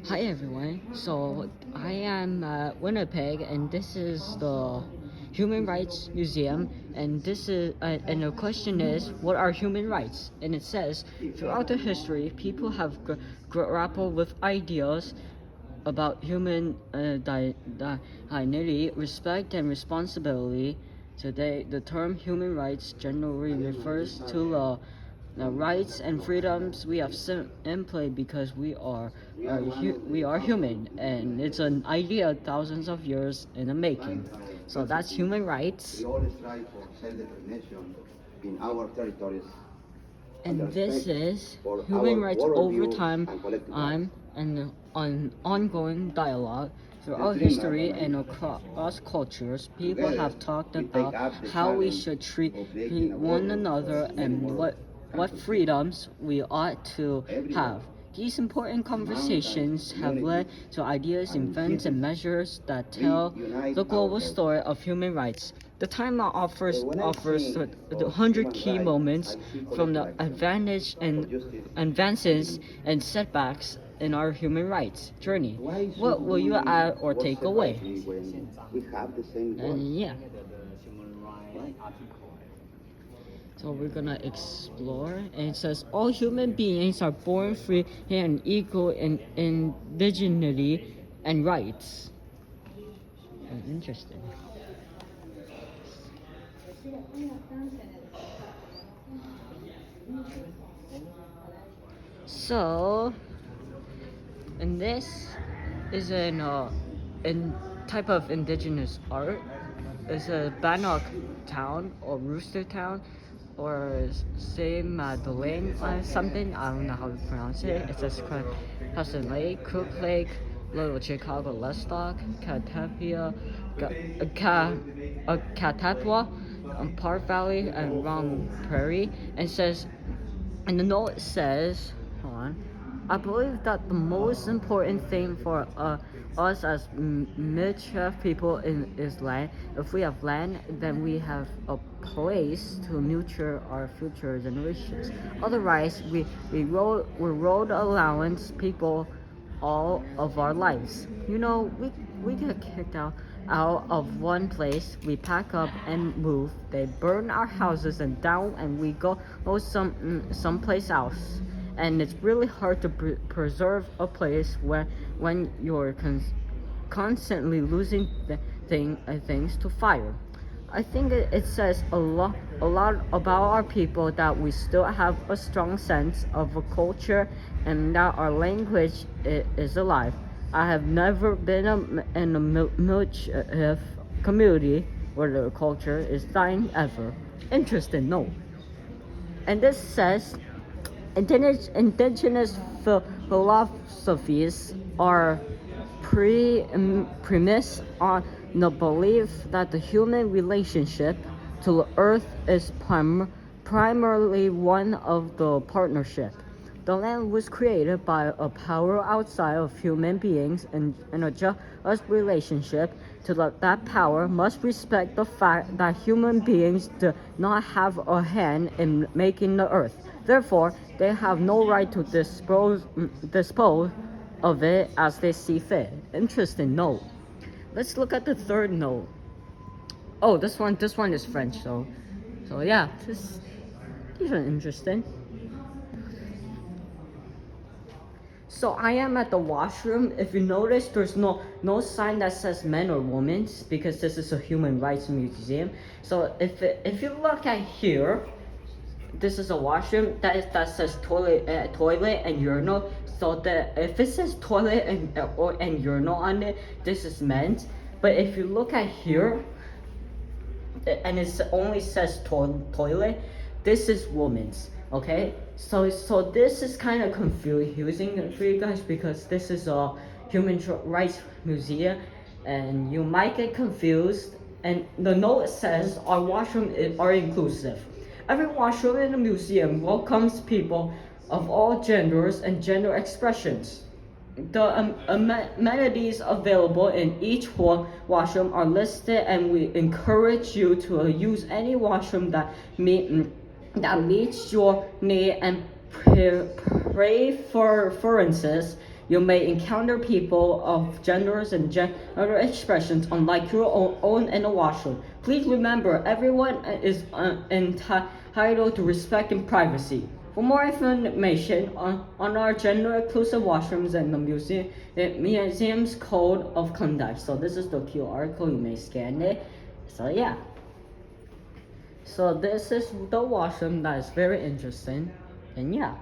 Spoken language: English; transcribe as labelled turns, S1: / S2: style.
S1: Hi everyone. So I am Winnipeg, and this is the Human Rights Museum. And and the question is, what are human rights? And it says, throughout the history, people have grappled with ideas about human dignity, respect, and responsibility. Today, the term human rights generally refers to the rights and freedoms we have in play because we are human, and it's an idea thousands of years in the making. So that's human rights.
S2: We all strive for self-determination in our territories.
S1: And this is
S2: For
S1: human
S2: our
S1: rights over
S2: worldview
S1: time
S2: and collective rights.
S1: on and on ongoing dialogue throughout
S2: The dream
S1: history
S2: of
S1: and
S2: humanity.
S1: across cultures. People
S2: Together,
S1: have talked
S2: we take
S1: about
S2: up the
S1: how we
S2: challenge
S1: should treat
S2: of making a
S1: one
S2: world
S1: another
S2: made
S1: and
S2: more
S1: what
S2: conscious.
S1: freedoms we ought to
S2: Everyone,
S1: have. These important conversations have led to ideas,
S2: and
S1: events, and
S2: citizens,
S1: measures that
S2: we
S1: tell
S2: unite
S1: the global
S2: ourselves.
S1: story of human rights. The timeline
S2: When I
S1: offers
S2: think
S1: the
S2: of
S1: 100
S2: human
S1: key
S2: rights,
S1: moments
S2: I see
S1: from the
S2: collective action
S1: advantage
S2: for
S1: and
S2: justice
S1: advances
S2: and
S1: and setbacks in our human rights journey.
S2: why
S1: What
S2: should
S1: will you
S2: we
S1: add or
S2: work
S1: take away?
S2: separately when we have the same goal?
S1: And yeah,
S2: Right?
S1: so we're gonna explore, and it says all human beings are born free and equal in indigeneity and rights. Interesting. So, and this is in type of indigenous art. It's a Bannock town or Rooster Town or Saint Madeleine something. I don't know how to pronounce it. It says Hudson Lake, Cook Lake, Little Chicago, Lestock, Catapia, Catapwa, Park Valley, and Round Prairie. And it says, and the note says, hold on, I believe that the most important thing for us as Michif people is land. If we have land, then we have a place to nurture our future generations. Otherwise, we road allowance people all of our lives. You know, we get kicked out of one place, we pack up and move. They burn our houses and down, and we go someplace else. And it's really hard to preserve a place when you're constantly losing things to fire. I think it says a lot about our people that we still have a strong sense of a culture and that our language is alive. I have never been in a Milchif community where the culture is dying ever. Interesting, no. And this says indigenous philosophies are premise on the belief that the human relationship to the earth is primarily one of the partnership. The land was created by a power outside of human beings, and a just relationship to that power must respect the fact that human beings do not have a hand in making the earth. Therefore, they have no right to dispose of it as they see fit. Interesting note. Let's look at the third note. Oh, this one is French, so yeah, these are interesting. So I am at the washroom. If you notice, there's no sign that says men or women because this is a human rights museum. So if you look at here, this is a washroom that says toilet and urinal. So that if it says toilet and urinal on it, this is men's. But if you look at here, and it only says toilet, this is women's. Okay, so this is kind of confusing for you guys because this is a human rights museum, and you might get confused. And the note says our washroom are inclusive. Every washroom in the museum welcomes people of all genders and gender expressions. The amenities available in each washroom are listed, and we encourage you to use any washroom that meets your need and preferences. You may encounter people of genders and gender expressions unlike your own in the washroom. Please remember, everyone is entitled to respect and privacy. For more information on our gender-inclusive washrooms and the museum's code of conduct. So this is the QR code, you may scan it. So yeah. So this is the washroom that is very interesting. And yeah.